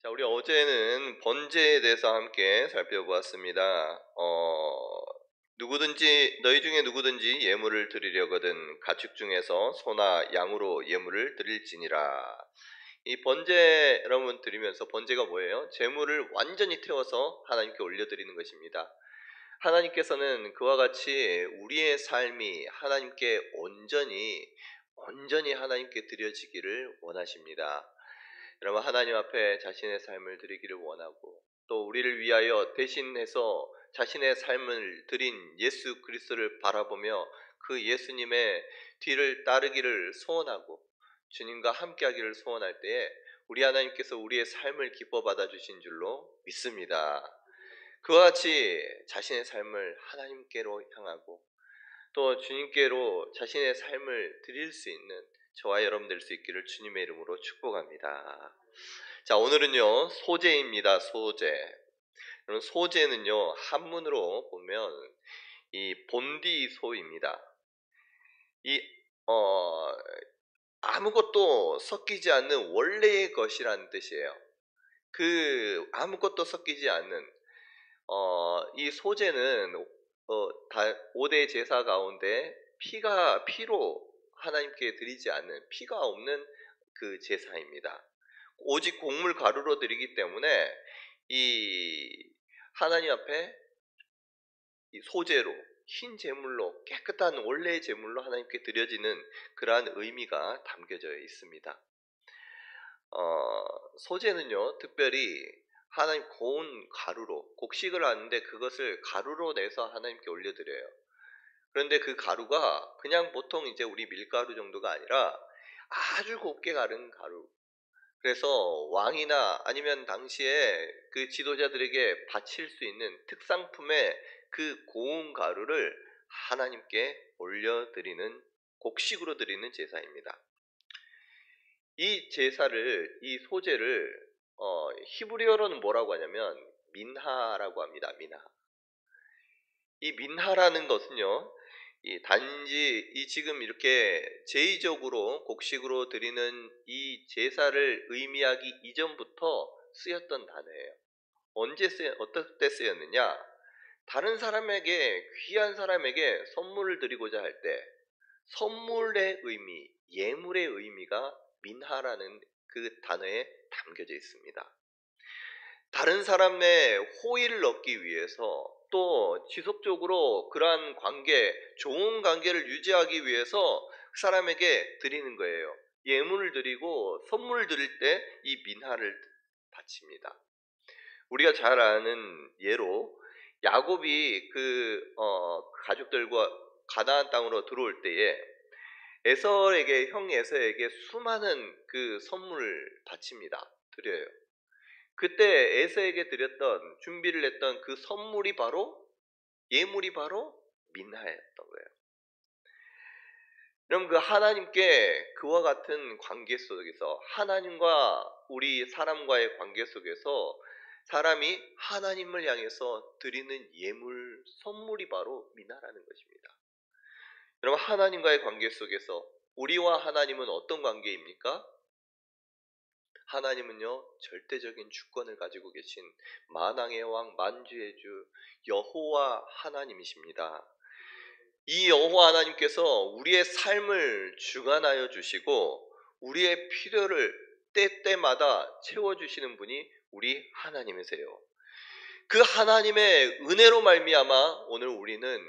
자, 우리 어제는 번제에 대해서 함께 살펴보았습니다. 너희 중에 누구든지 예물을 드리려거든 가축 중에서 소나 양으로 예물을 드릴지니라. 이 번제 여러분 드리면서 번제가 뭐예요? 제물을 완전히 태워서 하나님께 올려드리는 것입니다. 하나님께서는 그와 같이 우리의 삶이 하나님께 온전히 하나님께 드려지기를 원하십니다. 여러분 하나님 앞에 자신의 삶을 드리기를 원하고 또 우리를 위하여 대신해서 자신의 삶을 드린 예수 그리스도를 바라보며 그 예수님의 뒤를 따르기를 소원하고 주님과 함께하기를 소원할 때에 우리 하나님께서 우리의 삶을 기뻐 받아주신 줄로 믿습니다. 그와 같이 자신의 삶을 하나님께로 향하고 또 주님께로 자신의 삶을 드릴 수 있는 저와 여러분 될 수 있기를 주님의 이름으로 축복합니다. 자, 오늘은요 소제입니다. 소제는요 한문으로 보면 이 본디소입니다. 이 아무것도 섞이지 않는 원래의 것이라는 뜻이에요. 그 아무것도 섞이지 않는 이 소제는 5대 제사 가운데 피로 하나님께 드리지 않는 피가 없는 그 제사입니다. 오직 곡물 가루로 드리기 때문에 이 하나님 앞에 이 소제로 흰 제물로 깨끗한 원래의 제물로 하나님께 드려지는 그러한 의미가 담겨져 있습니다. 소제는요 특별히 하나님 고운 가루로 곡식을 하는데 그것을 가루로 내서 하나님께 올려드려요. 그런데 그 가루가 그냥 보통 이제 우리 밀가루 정도가 아니라 아주 곱게 가른 가루. 그래서 왕이나 아니면 당시에 그 지도자들에게 바칠 수 있는 특상품의 그 고운 가루를 하나님께 올려드리는 곡식으로 드리는 제사입니다. 이 소제를 히브리어로는 뭐라고 하냐면 민하라고 합니다. 이 민하라는 것은요, 단지 지금 이렇게 제의적으로 곡식으로 드리는 이 제사를 의미하기 이전부터 쓰였던 단어예요. 어떨 때 쓰였느냐? 다른 사람에게, 귀한 사람에게 선물을 드리고자 할 때, 선물의 의미, 예물의 의미가 민하라는 그 단어에 담겨져 있습니다. 다른 사람의 호의를 얻기 위해서 또 지속적으로 그러한 좋은 관계를 유지하기 위해서 그 사람에게 드리는 거예요. 예물을 드리고 선물을 드릴 때 이 민하를 바칩니다. 우리가 잘 아는 예로 야곱이 가족들과 가나안 땅으로 들어올 때에 형 에서에게 수많은 그 선물을 바칩니다. 드려요. 그때 에서에게 준비를 했던 그 예물이 바로 민하였던 거예요. 그럼 그 하나님께 그와 같은 관계 속에서 하나님과 우리 사람과의 관계 속에서 사람이 하나님을 향해서 드리는 선물이 바로 민하라는 것입니다. 여러분 하나님과의 관계 속에서 우리와 하나님은 어떤 관계입니까? 하나님은요 절대적인 주권을 가지고 계신 만왕의 왕 만주의 주 여호와 하나님이십니다. 이 여호와 하나님께서 우리의 삶을 주관하여 주시고 우리의 필요를 때때마다 채워주시는 분이 우리 하나님이세요. 그 하나님의 은혜로 말미암아 오늘 우리는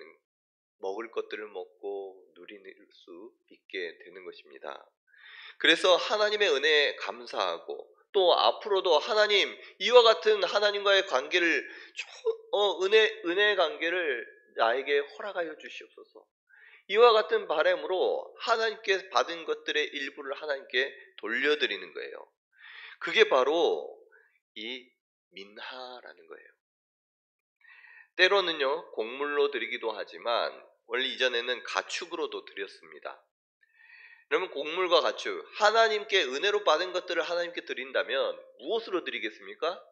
먹을 것들을 먹고 누릴 수 있게 되는 것입니다. 그래서 하나님의 은혜에 감사하고 또 앞으로도 하나님 이와 같은 하나님과의 관계를 은혜 관계를 나에게 허락하여 주시옵소서. 이와 같은 바람으로 하나님께 받은 것들의 일부를 하나님께 돌려드리는 거예요. 그게 바로 이 민하라는 거예요. 때로는요 곡물로 드리기도 하지만 원래 이전에는 가축으로도 드렸습니다. 그러면 곡물과 가축, 하나님께 은혜로 받은 것들을 하나님께 드린다면 무엇으로 드리겠습니까?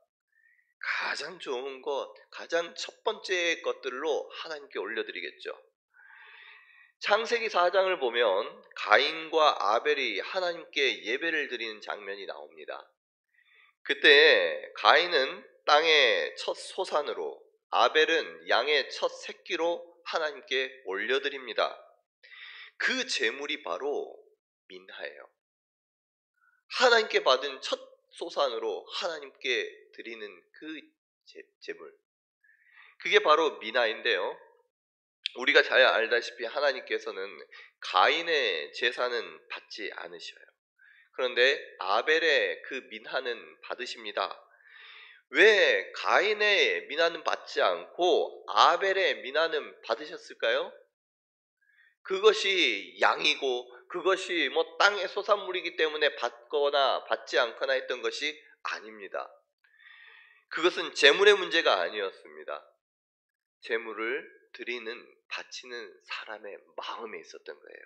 가장 좋은 것, 가장 첫 번째 것들로 하나님께 올려드리겠죠. 창세기 4장을 보면 가인과 아벨이 하나님께 예배를 드리는 장면이 나옵니다. 그때 가인은 땅의 첫 소산으로, 아벨은 양의 첫 새끼로 하나님께 올려드립니다. 그 제물이 바로 민하예요. 하나님께 받은 첫 소산으로 하나님께 드리는 그 제물, 그게 바로 민하인데요. 우리가 잘 알다시피 하나님께서는 가인의 제사는 받지 않으셔요. 그런데 아벨의 그 민하는 받으십니다. 왜 가인의 민하는 받지 않고 아벨의 민하는 받으셨을까요? 그것이 양이고 그것이 뭐 땅의 소산물이기 때문에 받거나 받지 않거나 했던 것이 아닙니다. 그것은 제물의 문제가 아니었습니다. 제물을 드리는, 바치는 사람의 마음에 있었던 거예요.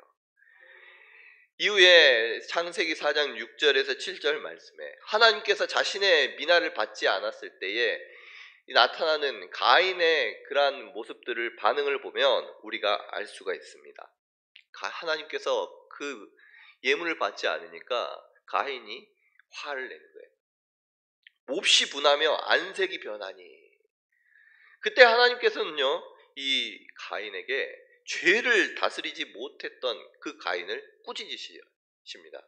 이후에 창세기 4장 6절에서 7절 말씀에 하나님께서 자신의 민하를 받지 않았을 때에 나타나는 가인의 그러한 모습들을, 반응을 보면 우리가 알 수가 있습니다. 하나님께서 그 예물을 받지 않으니까 가인이 화를 내는 거예요. 몹시 분하며 안색이 변하니, 그때 하나님께서는요 이 가인에게 죄를 다스리지 못했던 그 가인을 꾸짖으십니다.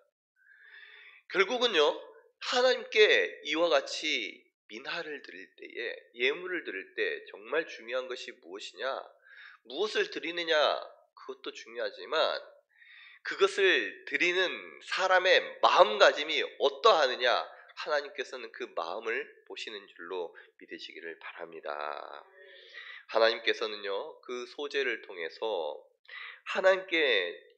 결국은요 하나님께 이와 같이 민하를 드릴 때에, 예물을 드릴 때 정말 중요한 것이 무엇이냐, 무엇을 드리느냐, 그것도 중요하지만 그것을 드리는 사람의 마음가짐이 어떠하느냐, 하나님께서는 그 마음을 보시는 줄로 믿으시기를 바랍니다. 하나님께서는요 그 소재를 통해서 하나님께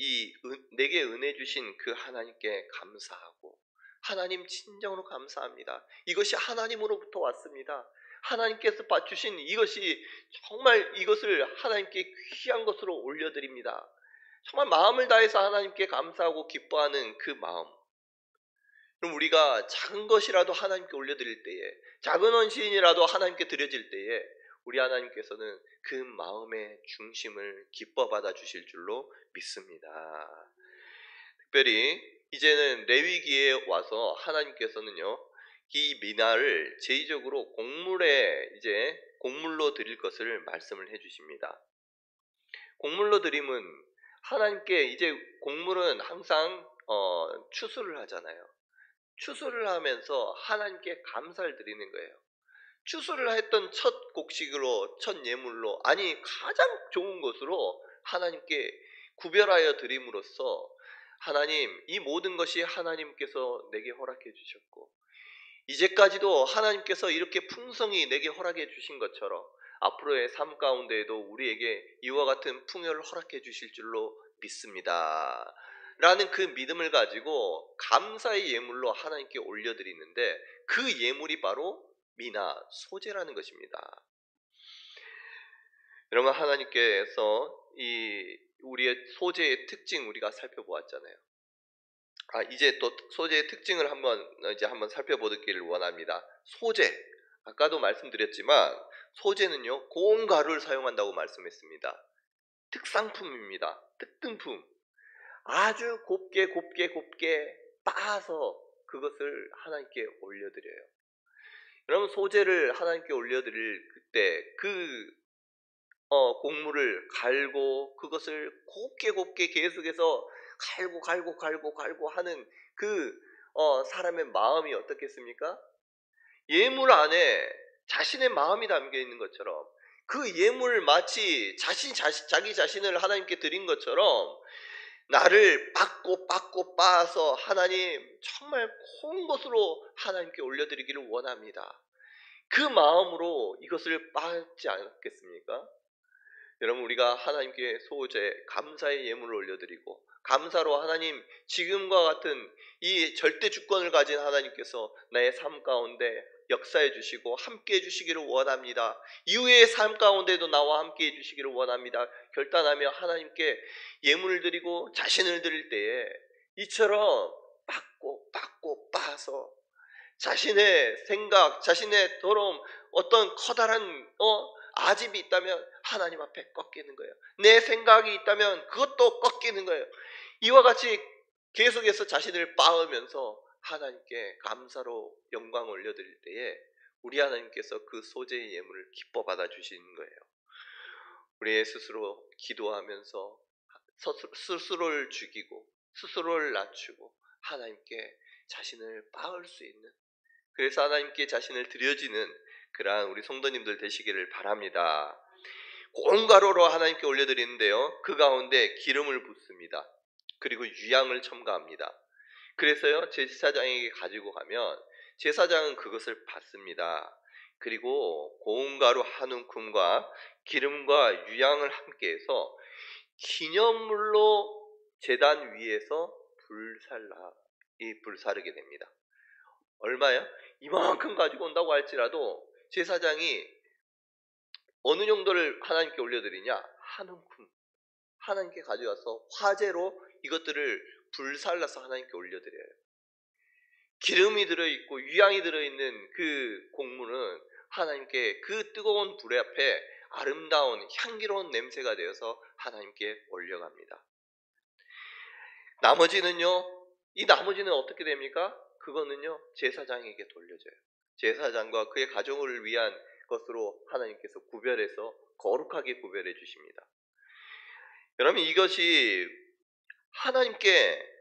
내게 은혜 주신 그 하나님께 감사하고, 하나님 진정으로 감사합니다. 이것이 하나님으로부터 왔습니다. 하나님께서 주신 이것이 정말, 이것을 하나님께 귀한 것으로 올려드립니다. 정말 마음을 다해서 하나님께 감사하고 기뻐하는 그 마음. 그럼 우리가 작은 것이라도 하나님께 올려드릴 때에, 작은 헌신이라도 하나님께 드려질 때에 우리 하나님께서는 그 마음의 중심을 기뻐 받아 주실 줄로 믿습니다. 특별히 이제는 레위기에 와서 하나님께서는요 이 민하를 제의적으로 곡물로 드릴 것을 말씀을 해주십니다. 곡물로 드림은 하나님께, 이제 곡물은 항상 추수를 하잖아요. 추수를 하면서 하나님께 감사를 드리는 거예요. 추수를 했던 첫 곡식으로, 첫 예물로, 아니 가장 좋은 것으로 하나님께 구별하여 드림으로써, 하나님, 이 모든 것이 하나님께서 내게 허락해 주셨고 이제까지도 하나님께서 이렇게 풍성히 내게 허락해 주신 것처럼 앞으로의 삶 가운데에도 우리에게 이와 같은 풍요를 허락해 주실 줄로 믿습니다 라는 그 믿음을 가지고 감사의 예물로 하나님께 올려드리는데, 그 예물이 바로 미나, 소재라는 것입니다. 여러분, 하나님께서 우리의 소재의 특징 우리가 살펴보았잖아요. 이제 또 소재의 특징을 한번 살펴보기를 원합니다. 소재, 아까도 말씀드렸지만 소재는요 고운 가루를 사용한다고 말씀했습니다. 특상품입니다. 특등품. 아주 곱게 빻아서 그것을 하나님께 올려드려요. 여러분, 소재를 하나님께 올려드릴 그때 곡물을 갈고 그것을 곱게 계속해서 갈고 하는 사람의 마음이 어떻겠습니까? 예물 안에 자신의 마음이 담겨 있는 것처럼, 그 예물을 마치 자기 자신을 하나님께 드린 것처럼 나를 빻고 빻아서 하나님 정말 고운 것으로 하나님께 올려드리기를 원합니다. 그 마음으로 이것을 빻지 않겠습니까? 여러분, 우리가 하나님께 소재, 감사의 예물을 올려드리고 감사로 하나님, 지금과 같은 이 절대 주권을 가진 하나님께서 나의 삶 가운데 역사해 주시고 함께 해 주시기를 원합니다. 이후의 삶 가운데도 나와 함께 해 주시기를 원합니다. 결단하며 하나님께 예물을 드리고 자신을 드릴 때에 이처럼 빻고 빻아서 자신의 생각, 자신의 더러움, 어떤 커다란 아집이 있다면 하나님 앞에 꺾이는 거예요. 내 생각이 있다면 그것도 꺾이는 거예요. 이와 같이 계속해서 자신을 빻으면서 하나님께 감사로 영광을 올려드릴 때에 우리 하나님께서 그 소재의 예물을 기뻐 받아주시는 거예요. 우리 스스로 기도하면서 스스로를 죽이고 스스로를 낮추고 하나님께 자신을 빠을 수 있는, 그래서 하나님께 자신을 드려지는 그러한 우리 성도님들 되시기를 바랍니다. 콩가루로 하나님께 올려드리는데요, 그 가운데 기름을 붓습니다. 그리고 유향을 첨가합니다. 그래서요, 제사장에게 가지고 가면 제사장은 그것을 받습니다. 그리고 고운 가루 한 움큼과 기름과 유향을 함께해서 기념물로 제단 위에서 불사르게 됩니다. 얼마요? 이만큼 가지고 온다고 할지라도 제사장이 어느 정도를 하나님께 올려드리냐? 한 움큼 하나님께 가져와서 화제로 이것들을 불살라서 하나님께 올려드려요. 기름이 들어있고 유향이 들어있는 그 곡물은 하나님께 그 뜨거운 불 앞에 아름다운 향기로운 냄새가 되어서 하나님께 올려갑니다. 이 나머지는 어떻게 됩니까? 그거는요, 제사장에게 돌려져요. 제사장과 그의 가족을 위한 것으로 하나님께서 구별해서 거룩하게 구별해 주십니다. 여러분, 이것이 하나님께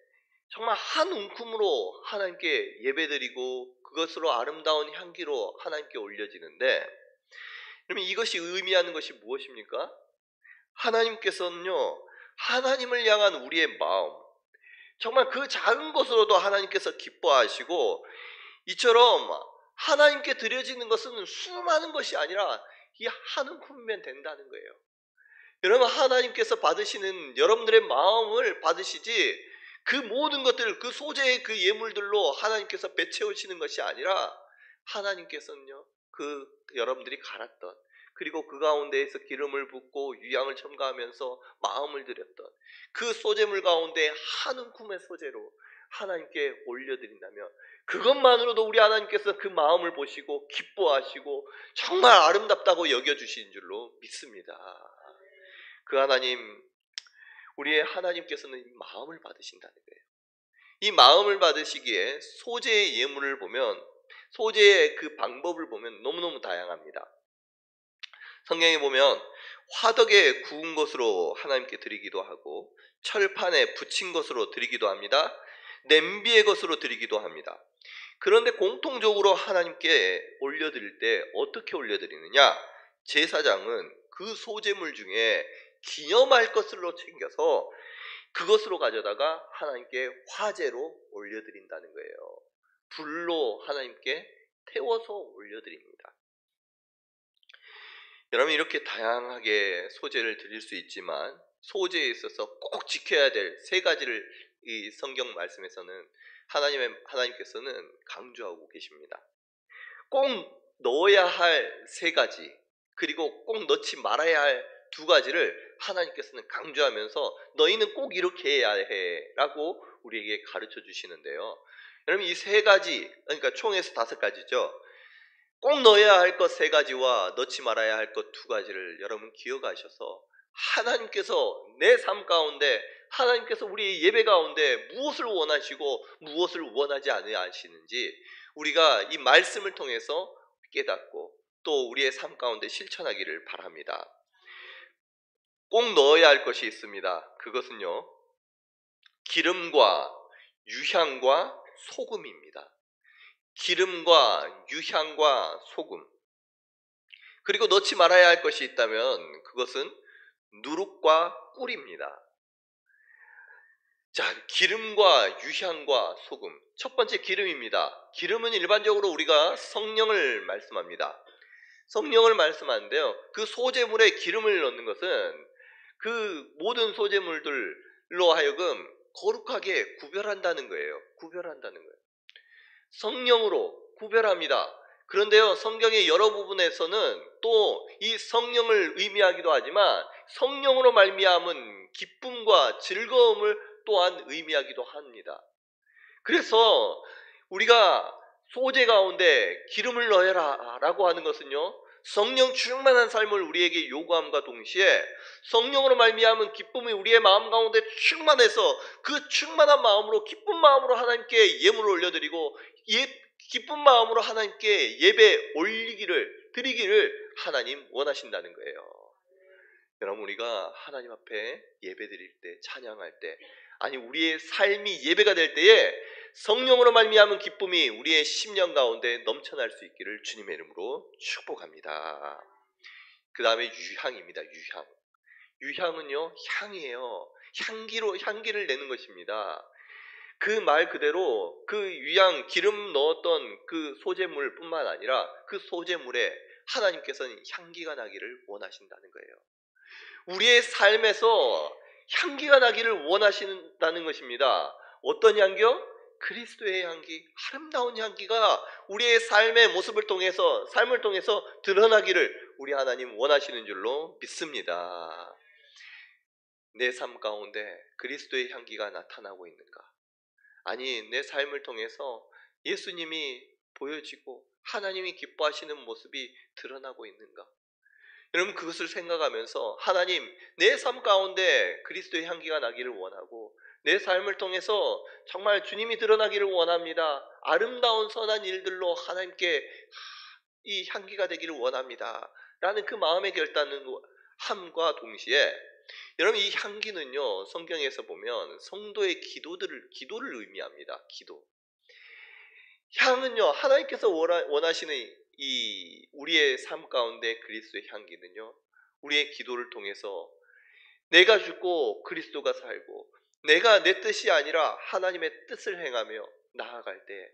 정말 한 움큼으로 하나님께 예배드리고 그것으로 아름다운 향기로 하나님께 올려지는데, 그러면 이것이 의미하는 것이 무엇입니까? 하나님께서는요, 하나님을 향한 우리의 마음, 정말 그 작은 것으로도 하나님께서 기뻐하시고, 이처럼 하나님께 드려지는 것은 수많은 것이 아니라 이 한 움큼이면 된다는 거예요. 여러분, 하나님께서 받으시는 여러분들의 마음을 받으시지, 그 모든 것들, 그 소재의 그 예물들로 하나님께서 배채우시는 것이 아니라, 하나님께서는요, 그 여러분들이 갈았던, 그리고 그 가운데에서 기름을 붓고 유향을 첨가하면서 마음을 드렸던 그 소재물 가운데 한 움큼의 소재로 하나님께 올려드린다면, 그것만으로도 우리 하나님께서 그 마음을 보시고 기뻐하시고 정말 아름답다고 여겨주시는 줄로 믿습니다. 그 하나님, 우리의 하나님께서는 이 마음을 받으신다는 거예요. 이 마음을 받으시기에 소재의 예물을 보면, 소재의 그 방법을 보면 너무너무 다양합니다. 성경에 보면 화덕에 구운 것으로 하나님께 드리기도 하고, 철판에 붙인 것으로 드리기도 합니다. 냄비의 것으로 드리기도 합니다. 그런데 공통적으로 하나님께 올려드릴 때 어떻게 올려드리느냐? 제사장은 그 소재물 중에 기념할 것으로 챙겨서 그것으로 가져다가 하나님께 화제로 올려드린다는 거예요. 불로 하나님께 태워서 올려드립니다. 여러분, 이렇게 다양하게 소재를 드릴 수 있지만 소재에 있어서 꼭 지켜야 될 세 가지를 이 성경 말씀에서는 하나님께서는 강조하고 계십니다. 꼭 넣어야 할 세 가지, 그리고 꼭 넣지 말아야 할 두 가지를 하나님께서는 강조하면서 너희는 꼭 이렇게 해야 해 라고 우리에게 가르쳐 주시는데요. 여러분, 이 세 가지, 그러니까 총에서 5가지죠. 꼭 넣어야 할 것 3가지와 넣지 말아야 할 것 2가지를 여러분 기억하셔서 하나님께서 내 삶 가운데, 하나님께서 우리 예배 가운데 무엇을 원하시고 무엇을 원하지 않으시는지 우리가 이 말씀을 통해서 깨닫고 또 우리의 삶 가운데 실천하기를 바랍니다. 꼭 넣어야 할 것이 있습니다. 그것은요, 기름과 유향과 소금입니다. 기름과 유향과 소금. 그리고 넣지 말아야 할 것이 있다면 그것은 누룩과 꿀입니다. 자, 기름과 유향과 소금. 첫 번째, 기름입니다. 기름은 일반적으로 우리가 성령을 말씀합니다. 성령을 말씀하는데요, 그 소재물에 기름을 넣는 것은 그 모든 소재물들로 하여금 거룩하게 구별한다는 거예요. 구별한다는 거예요. 성령으로 구별합니다. 그런데요, 성경의 여러 부분에서는 또 이 성령을 의미하기도 하지만 성령으로 말미암은 기쁨과 즐거움을 또한 의미하기도 합니다. 그래서 우리가 소재 가운데 기름을 넣어라 라고 하는 것은요, 성령 충만한 삶을 우리에게 요구함과 동시에 성령으로 말미암은 기쁨이 우리의 마음 가운데 충만해서 그 충만한 마음으로 기쁜 마음으로 하나님께 예물을 올려드리고 기쁜 마음으로 하나님께 예배 드리기를 하나님 원하신다는 거예요. 여러분, 우리가 하나님 앞에 예배 드릴 때, 찬양할 때, 아니 우리의 삶이 예배가 될 때에 성령으로 말미암은 기쁨이 우리의 심령 가운데 넘쳐날 수 있기를 주님의 이름으로 축복합니다. 그 다음에 유향입니다. 유향은요, 향이에요. 향기를 내는 것입니다. 그 말 그대로 그 유향, 기름 넣었던 그 소재물뿐만 아니라 그 소재물에 하나님께서는 향기가 나기를 원하신다는 거예요. 우리의 삶에서 향기가 나기를 원하신다는 것입니다. 어떤 향기요? 그리스도의 향기, 아름다운 향기가 우리의 삶의 삶을 통해서 드러나기를 우리 하나님 원하시는 줄로 믿습니다. 내 삶 가운데 그리스도의 향기가 나타나고 있는가? 아니, 내 삶을 통해서 예수님이 보여지고 하나님이 기뻐하시는 모습이 드러나고 있는가? 여러분, 그것을 생각하면서 하나님, 내 삶 가운데 그리스도의 향기가 나기를 원하고 내 삶을 통해서 정말 주님이 드러나기를 원합니다. 아름다운 선한 일들로 하나님께 이 향기가 되기를 원합니다. 라는 그 마음의 결단을 함과 동시에 여러분, 이 향기는요, 성경에서 보면 성도의 기도를 의미합니다. 기도. 향은요, 하나님께서 원하시는 이 우리의 삶 가운데 그리스도의 향기는요, 우리의 기도를 통해서 내가 죽고 그리스도가 살고 내가 내 뜻이 아니라 하나님의 뜻을 행하며 나아갈 때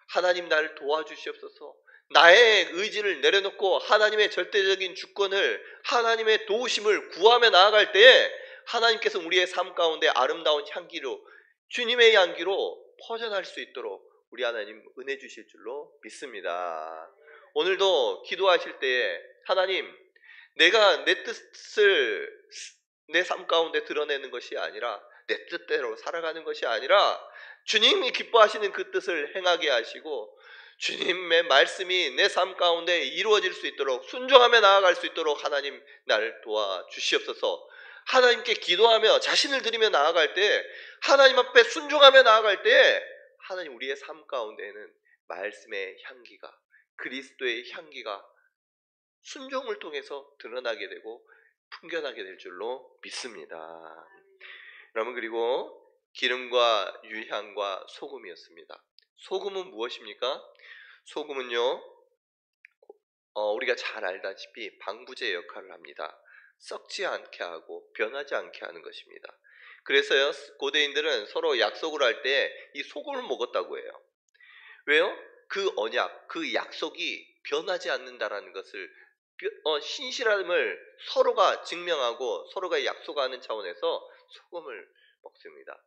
하나님 나를 도와주시옵소서, 나의 의지를 내려놓고 하나님의 절대적인 주권을, 하나님의 도우심을 구하며 나아갈 때에 하나님께서 우리의 삶 가운데 아름다운 향기로, 주님의 향기로 퍼져날 수 있도록 우리 하나님 은혜 주실 줄로 믿습니다. 오늘도 기도하실 때에 하나님, 내가 내 뜻을 내 삶 가운데 드러내는 것이 아니라 내 뜻대로 살아가는 것이 아니라 주님이 기뻐하시는 그 뜻을 행하게 하시고 주님의 말씀이 내 삶 가운데 이루어질 수 있도록, 순종하며 나아갈 수 있도록 하나님 나를 도와주시옵소서. 하나님께 기도하며 자신을 드리며 나아갈 때, 하나님 앞에 순종하며 나아갈 때 하나님 우리의 삶 가운데에는 말씀의 향기가, 그리스도의 향기가 순종을 통해서 드러나게 되고 풍겨나게 될 줄로 믿습니다. 여러분, 그리고 기름과 유향과 소금이었습니다. 소금은 무엇입니까? 소금은요, 우리가 잘 알다시피 방부제 역할을 합니다. 썩지 않게 하고 변하지 않게 하는 것입니다. 그래서요, 고대인들은 서로 약속을 할 때 이 소금을 먹었다고 해요. 왜요? 그 언약, 그 약속이 변하지 않는다라는 것을, 신실함을 서로가 증명하고 서로가 약속하는 차원에서 소금을 먹습니다.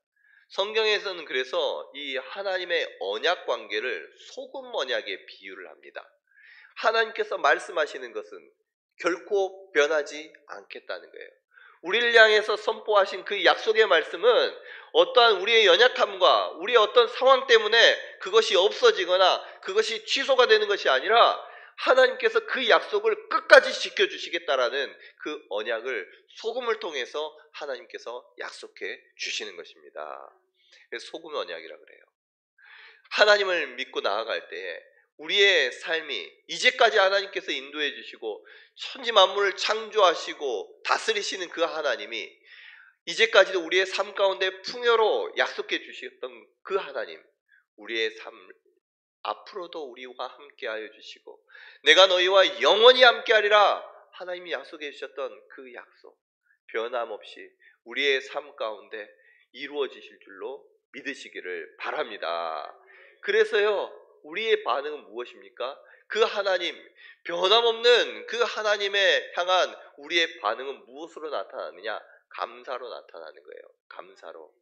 성경에서는 그래서 이 하나님의 언약 관계를 소금 언약에 비유를 합니다. 하나님께서 말씀하시는 것은 결코 변하지 않겠다는 거예요. 우리를 향해서 선포하신 그 약속의 말씀은 어떠한 우리의 연약함과 우리의 어떤 상황 때문에 그것이 없어지거나 그것이 취소가 되는 것이 아니라 하나님께서 그 약속을 끝까지 지켜주시겠다라는 그 언약을 소금을 통해서 하나님께서 약속해 주시는 것입니다. 그래서 소금 언약이라 그래요. 하나님을 믿고 나아갈 때 우리의 삶이, 이제까지 하나님께서 인도해 주시고 천지 만물을 창조하시고 다스리시는 그 하나님이 이제까지도 우리의 삶 가운데 풍요로 약속해 주셨던 그 하나님, 우리의 삶 앞으로도 우리와 함께하여 주시고 내가 너희와 영원히 함께하리라 하나님이 약속해 주셨던 그 약속, 변함없이 우리의 삶 가운데 이루어지실 줄로 믿으시기를 바랍니다. 그래서요, 우리의 반응은 무엇입니까? 그 하나님, 변함없는 그 하나님에 향한 우리의 반응은 무엇으로 나타나느냐? 감사로 나타나는 거예요. 감사로.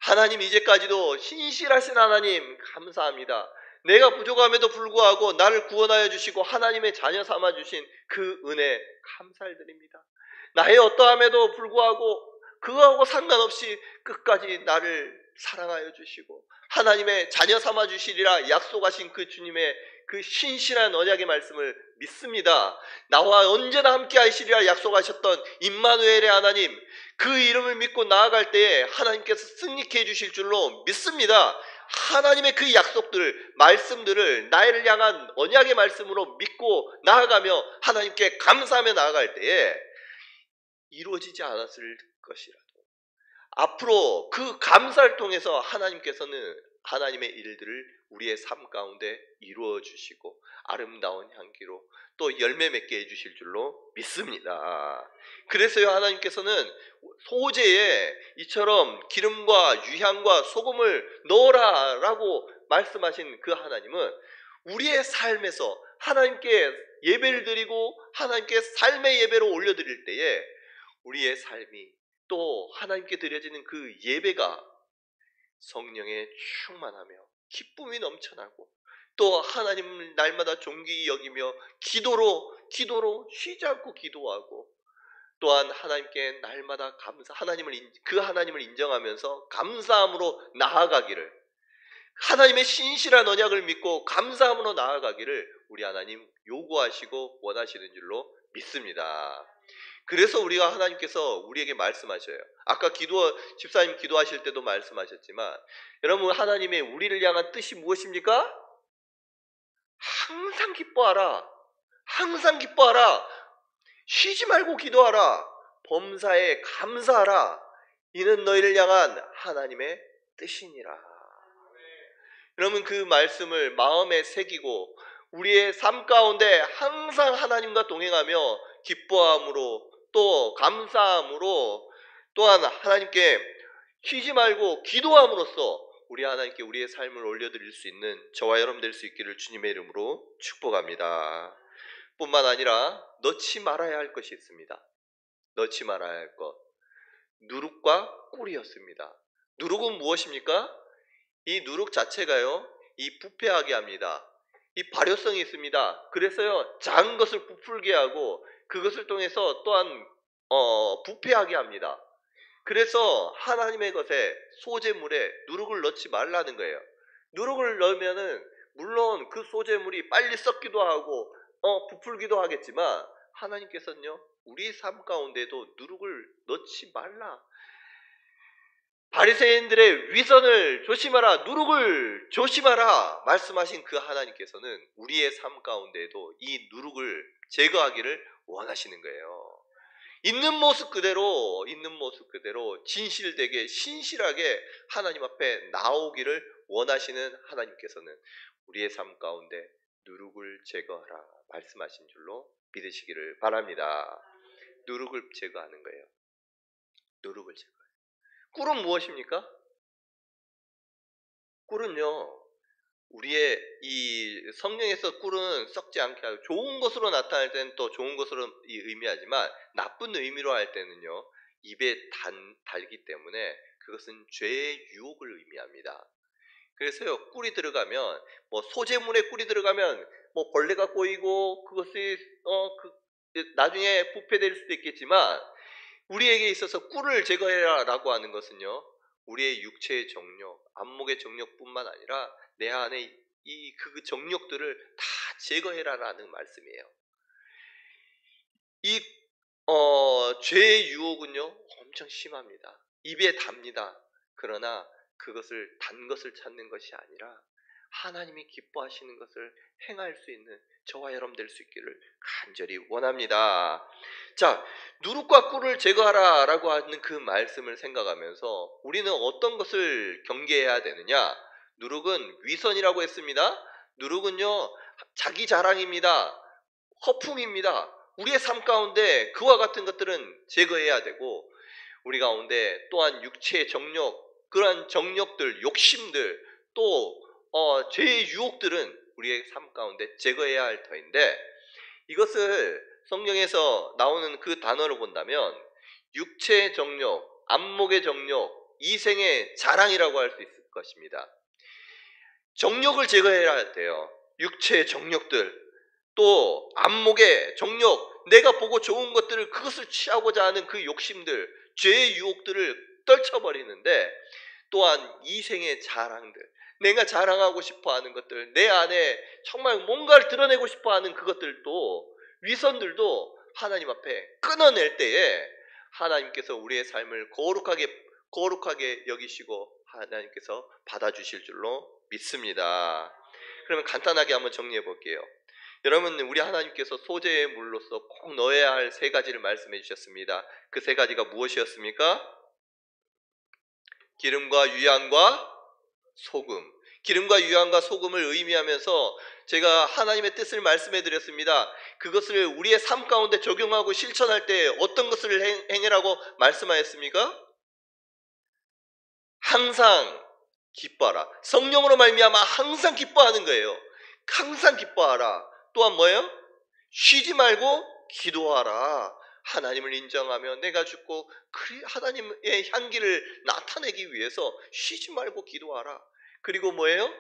하나님, 이제까지도 신실하신 하나님 감사합니다. 내가 부족함에도 불구하고 나를 구원하여 주시고 하나님의 자녀 삼아 주신 그 은혜 감사를 드립니다. 나의 어떠함에도 불구하고 그거하고 상관없이 끝까지 나를 사랑하여 주시고 하나님의 자녀 삼아 주시리라 약속하신 그 주님의 그 신실한 언약의 말씀을 믿습니다. 나와 언제나 함께 하시리라 약속하셨던 임마누엘의 하나님, 그 이름을 믿고 나아갈 때에 하나님께서 승리케 해주실 줄로 믿습니다. 하나님의 그 약속들, 말씀들을 나를 향한 언약의 말씀으로 믿고 나아가며 하나님께 감사하며 나아갈 때에 이루어지지 않았을 것이라도 앞으로 그 감사를 통해서 하나님께서는 하나님의 일들을 우리의 삶 가운데 이루어 주시고 아름다운 향기로 또 열매 맺게 해주실 줄로 믿습니다. 그래서요, 하나님께서는 소재에 이처럼 기름과 유향과 소금을 넣어라 라고 말씀하신 그 하나님은 우리의 삶에서 하나님께 예배를 드리고 하나님께 삶의 예배로 올려드릴 때에 우리의 삶이 또 하나님께 드려지는 그 예배가 성령에 충만하며 기쁨이 넘쳐나고 또 하나님을 날마다 존귀히 여기며 기도로 쉬지 않고 기도하고 또한 하나님께 날마다 그 하나님을 인정하면서 감사함으로 나아가기를, 하나님의 신실한 언약을 믿고 감사함으로 나아가기를 우리 하나님 요구하시고 원하시는 줄로 믿습니다. 그래서 우리가 하나님께서 우리에게 말씀하셔요. 아까 집사님 기도하실 때도 말씀하셨지만, 여러분 하나님의 우리를 향한 뜻이 무엇입니까? 항상 기뻐하라. 항상 기뻐하라. 쉬지 말고 기도하라. 범사에 감사하라. 이는 너희를 향한 하나님의 뜻이니라. 여러분 그 말씀을 마음에 새기고 우리의 삶 가운데 항상 하나님과 동행하며 기뻐함으로 또 감사함으로 또한 하나님께 쉬지 말고 기도함으로써 우리 하나님께 우리의 삶을 올려드릴 수 있는 저와 여러분 될 수 있기를 주님의 이름으로 축복합니다. 뿐만 아니라 넣지 말아야 할 것이 있습니다. 넣지 말아야 할 것, 누룩과 꿀이었습니다. 누룩은 무엇입니까? 이 누룩 자체가요, 이 부패하게 합니다. 이 발효성이 있습니다. 그래서요, 작은 것을 부풀게 하고 그것을 통해서 또한 부패하게 합니다. 그래서 하나님의 것에 소재물에 누룩을 넣지 말라는 거예요. 누룩을 넣으면은 물론 그 소재물이 빨리 썩기도 하고 부풀기도 하겠지만 하나님께서는요, 우리 삶 가운데도 누룩을 넣지 말라. 바리새인들의 위선을 조심하라, 누룩을 조심하라 말씀하신 그 하나님께서는 우리의 삶 가운데에도 이 누룩을 제거하기를 원하시는 거예요. 있는 모습 그대로 진실되게 신실하게 하나님 앞에 나오기를 원하시는 하나님께서는 우리의 삶 가운데 누룩을 제거하라 말씀하신 줄로 믿으시기를 바랍니다. 누룩을 제거하는 거예요. 누룩을 제거해요. 꿀은 무엇입니까? 꿀은요, 우리의 이 성령에서 꿀은 썩지 않게 하고 좋은 것으로 나타날 때는 또 좋은 것으로 의미하지만 나쁜 의미로 할 때는요, 입에 달기 때문에 그것은 죄의 유혹을 의미합니다. 그래서요, 꿀이 들어가면 소재물에 꿀이 들어가면 벌레가 꼬이고 그것이 나중에 부패될 수도 있겠지만 우리에게 있어서 꿀을 제거해라라고 하는 것은요, 우리의 육체의 정욕, 안목의 정욕뿐만 아니라 내 안에 그 정욕들을 다 제거해라라는 말씀이에요. 이 죄의 유혹은요, 엄청 심합니다. 입에 답니다. 그러나 그것을 단 것을 찾는 것이 아니라 하나님이 기뻐하시는 것을 행할 수 있는 저와 여러분 될 수 있기를 간절히 원합니다. 자, 누룩과 꿀을 제거하라 라고 하는 그 말씀을 생각하면서 우리는 어떤 것을 경계해야 되느냐? 누룩은 위선이라고 했습니다. 누룩은요, 자기 자랑입니다. 허풍입니다. 우리의 삶 가운데 그와 같은 것들은 제거해야 되고 우리 가운데 또한 육체의 정욕, 그러한 정욕들, 욕심들, 또 죄의 유혹들은 우리의 삶 가운데 제거해야 할 터인데, 이것을 성경에서 나오는 그 단어를 본다면 육체의 정욕, 안목의 정욕, 이생의 자랑이라고 할 수 있을 것입니다. 정욕을 제거해야 돼요. 육체의 정욕들, 또 안목의 정욕, 내가 보고 좋은 것들을 그것을 취하고자 하는 그 욕심들, 죄의 유혹들을 떨쳐버리는데, 또한 이생의 자랑들, 내가 자랑하고 싶어하는 것들, 내 안에 정말 뭔가를 드러내고 싶어하는 그것들도, 위선들도 하나님 앞에 끊어낼 때에 하나님께서 우리의 삶을 거룩하게 여기시고 하나님께서 받아주실 줄로 믿습니다. 그러면 간단하게 한번 정리해 볼게요. 여러분, 우리 하나님께서 소재의 물로서 꼭 넣어야 할 세 가지를 말씀해 주셨습니다. 그 세 가지가 무엇이었습니까? 기름과 유향과 소금. 기름과 유향과 소금을 의미하면서 제가 하나님의 뜻을 말씀해 드렸습니다. 그것을 우리의 삶 가운데 적용하고 실천할 때 어떤 것을 행해라고 말씀하였습니까? 항상 기뻐하라. 성령으로 말미암아 항상 기뻐하는 거예요. 항상 기뻐하라. 또한 뭐예요? 쉬지 말고 기도하라. 하나님을 인정하며 내가 죽고 하나님의 향기를 나타내기 위해서 쉬지 말고 기도하라. 그리고 뭐예요?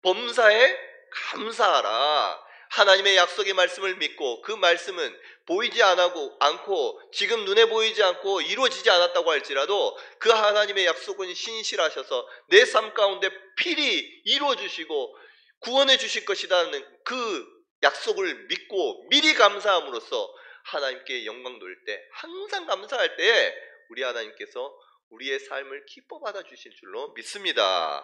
범사에 감사하라. 하나님의 약속의 말씀을 믿고 그 말씀은 보이지 않고 지금 눈에 보이지 않고 이루어지지 않았다고 할지라도 그 하나님의 약속은 신실하셔서 내 삶 가운데 필히 이루어 주시고 구원해 주실 것이라는 그 약속을 믿고 미리 감사함으로써 하나님께 영광 돌릴 때, 항상 감사할 때에 우리 하나님께서 우리의 삶을 기뻐 받아 주실 줄로 믿습니다.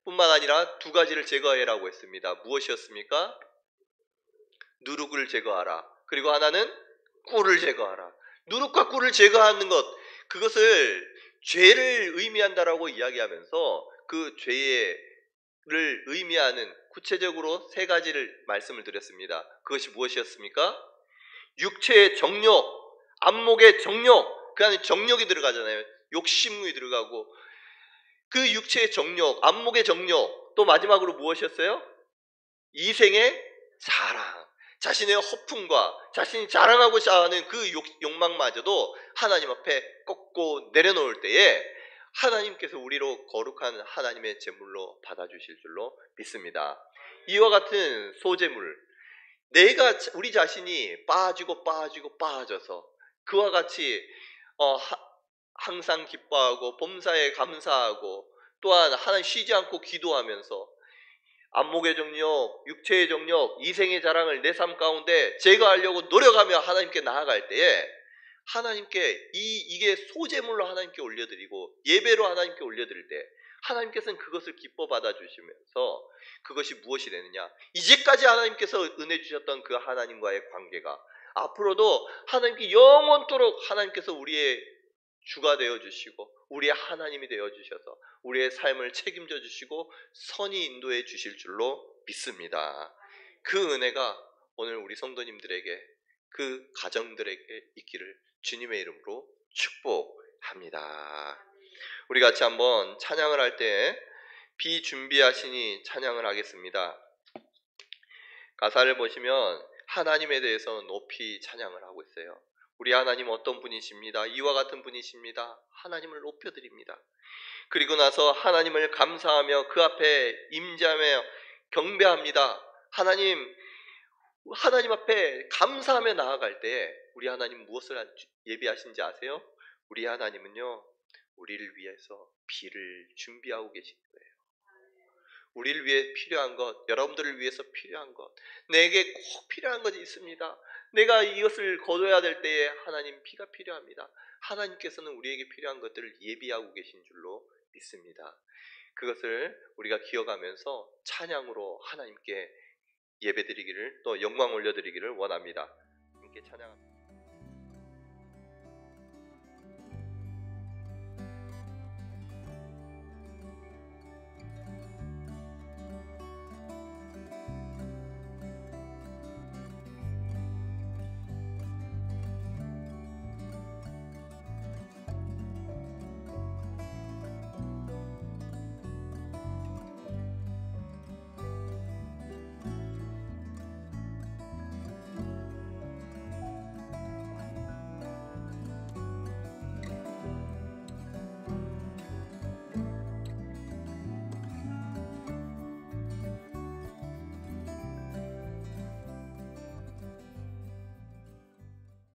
뿐만 아니라 두 가지를 제거해라고 했습니다. 무엇이었습니까? 누룩을 제거하라. 그리고 하나는 꿀을 제거하라. 누룩과 꿀을 제거하는 것, 그것을 죄를 의미한다라고 이야기하면서 그 죄를 의미하는 구체적으로 세 가지를 말씀을 드렸습니다. 그것이 무엇이었습니까? 육체의 정욕, 안목의 정욕, 그 안에 정욕이 들어가잖아요. 욕심이 들어가고 그 육체의 정욕, 안목의 정욕, 또 마지막으로 무엇이었어요? 이생의 자랑, 자신의 허풍과 자신이 자랑하고자 하는 그 욕망마저도 하나님 앞에 꺾고 내려놓을 때에 하나님께서 우리로 거룩한 하나님의 제물로 받아주실 줄로 믿습니다. 이와 같은 소제물, 우리 자신이 빠져서 그와 같이 항상 기뻐하고 범사에 감사하고 또한 하나님 쉬지 않고 기도하면서 안목의 정욕, 육체의 정욕, 이생의 자랑을 내 삶 가운데 제거하려고 노력하며 하나님께 나아갈 때에 하나님께 이게 소제물로 하나님께 올려드리고 예배로 하나님께 올려드릴 때 하나님께서는 그것을 기뻐 받아주시면서 그것이 무엇이 되느냐, 이제까지 하나님께서 은혜 주셨던 그 하나님과의 관계가 앞으로도 하나님께 영원토록 하나님께서 우리의 주가 되어주시고 우리의 하나님이 되어주셔서 우리의 삶을 책임져 주시고 선히 인도해 주실 줄로 믿습니다. 그 은혜가 오늘 우리 성도님들에게, 그 가정들에게 있기를 주님의 이름으로 축복합니다. 우리 같이 한번 찬양을 할 때 비준비하시니 찬양을 하겠습니다. 가사를 보시면 하나님에 대해서 높이 찬양을 하고 있어요. 우리 하나님 어떤 분이십니다. 이와 같은 분이십니다. 하나님을 높여드립니다. 그리고 나서 하나님을 감사하며 그 앞에 임재하며 경배합니다. 하나님 앞에 감사하며 나아갈 때 우리 하나님 무엇을 예비하신지 아세요? 우리 하나님은요, 우리를 위해서 비를 준비하고 계신 거예요. 우리를 위해 필요한 것, 여러분들을 위해서 필요한 것, 내게 꼭 필요한 것이 있습니다. 내가 이것을 거둬야 될 때에 하나님 비가 필요합니다. 하나님께서는 우리에게 필요한 것들을 예비하고 계신 줄로 믿습니다. 그것을 우리가 기억하면서 찬양으로 하나님께 예배드리기를, 또 영광 올려드리기를 원합니다. 함께 찬양합니다.